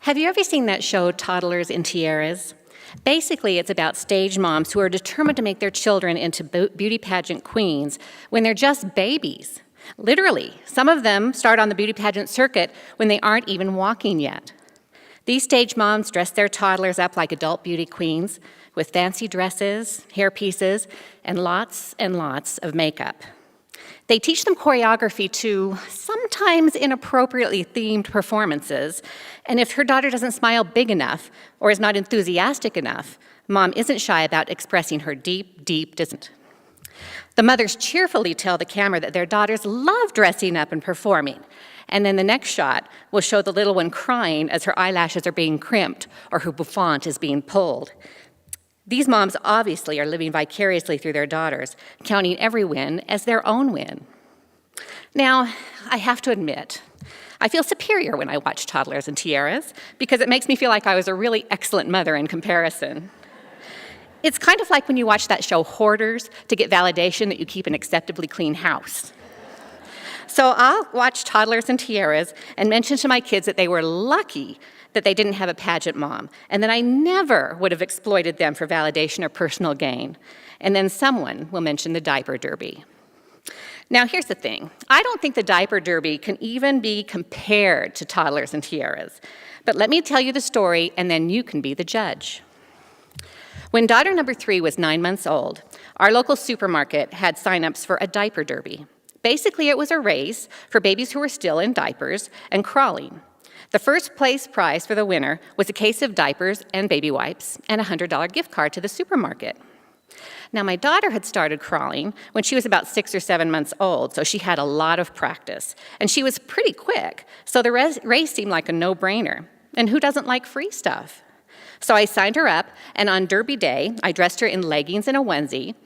Have you ever seen that show, Toddlers in Tiaras? Basically, it's about stage moms who are determined to make their children into beauty pageant queens when they're just babies. Literally, some of them start on the beauty pageant circuit when they aren't even walking yet. These stage moms dress their toddlers up like adult beauty queens with fancy dresses, hairpieces, and lots of makeup. They teach them choreography to sometimes inappropriately themed performances, and if her daughter doesn't smile big enough or is not enthusiastic enough, mom isn't shy about expressing her deep dissent. The mothers cheerfully tell the camera that their daughters love dressing up and performing, and then the next shot will show the little one crying as her eyelashes are being crimped or her bouffant is being pulled. These moms obviously are living vicariously through their daughters, counting every win as their own win. Now, I have to admit, I feel superior when I watch Toddlers in Tiaras because it makes me feel like I was a really excellent mother in comparison. It's kind of like when you watch that show Hoarders to get validation that you keep an acceptably clean house. So I'll watch Toddlers in Tiaras and mention to my kids that they were lucky that they didn't have a pageant mom, and that I never would have exploited them for validation or personal gain. And then someone will mention the diaper derby. Now here's the thing, I don't think the diaper derby can even be compared to Toddlers in Tiaras. But let me tell you the story, and then you can be the judge. When daughter number 3 was 9 months old, our local supermarket had sign-ups for a diaper derby. Basically, it was a race for babies who were still in diapers and crawling. The first place prize for the winner was a case of diapers and baby wipes and a $100 gift card to the supermarket. Now, my daughter had started crawling when she was about 6 or 7 months old, so she had a lot of practice. And she was pretty quick, so the race seemed like a no-brainer. And who doesn't like free stuff? So I signed her up, and on Derby Day, I dressed her in leggings and a onesie,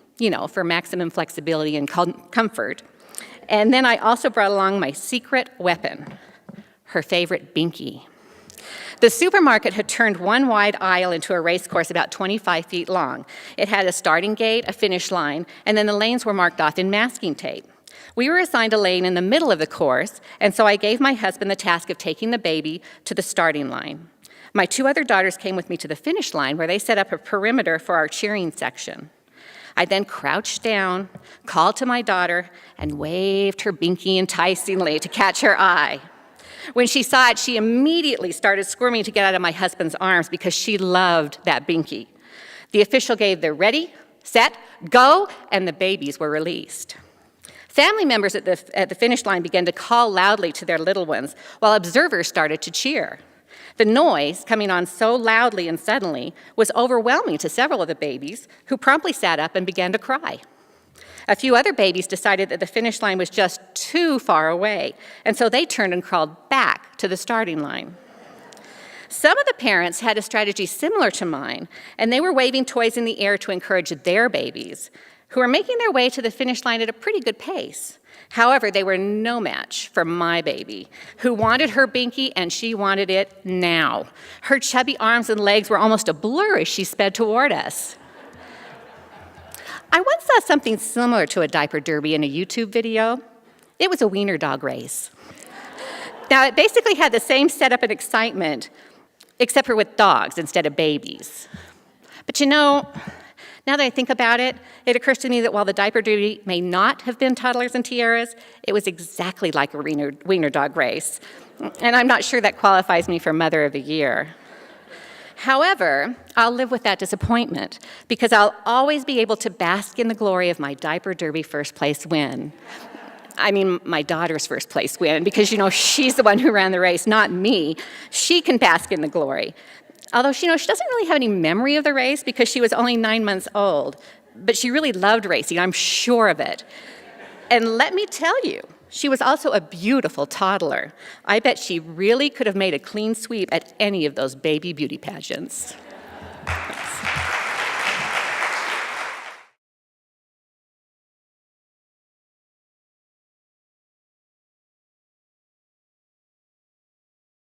for maximum flexibility and comfort. And then I also brought along my secret weapon, her favorite binky. The supermarket had turned one wide aisle into a race course about 25 feet long. It had a starting gate, a finish line, and then the lanes were marked off in masking tape. We were assigned a lane in the middle of the course, and so I gave my husband the task of taking the baby to the starting line. My 2 other daughters came with me to the finish line where they set up a perimeter for our cheering section. I then crouched down, called to my daughter, and waved her binky enticingly to catch her eye. When she saw it, she immediately started squirming to get out of my husband's arms because she loved that binky. The official gave the ready, set, go, and the babies were released. Family members at the finish line began to call loudly to their little ones, while observers started to cheer. The noise, coming on so loudly and suddenly, was overwhelming to several of the babies, who promptly sat up and began to cry. A few other babies decided that the finish line was just too far away, and so they turned and crawled back to the starting line. Some of the parents had a strategy similar to mine, and they were waving toys in the air to encourage their babies, who were making their way to the finish line at a pretty good pace. However, they were no match for my baby, who wanted her binky, and she wanted it now. Her chubby arms and legs were almost a blur as she sped toward us. I once saw something similar to a diaper derby in a YouTube video. It was a wiener dog race. Now, it basically had the same setup and excitement, except for with dogs instead of babies. But now that I think about it, it occurs to me that while the diaper derby may not have been Toddlers in Tiaras, it was exactly like a wiener dog race. And I'm not sure that qualifies me for Mother of the Year. However, I'll live with that disappointment because I'll always be able to bask in the glory of my diaper derby first place win. I mean, my daughter's first place win because, she's the one who ran the race, not me. She can bask in the glory. Although, she doesn't really have any memory of the race because she was only 9 months old, but she really loved racing, I'm sure of it. And let me tell you, she was also a beautiful toddler. I bet she really could have made a clean sweep at any of those baby beauty pageants.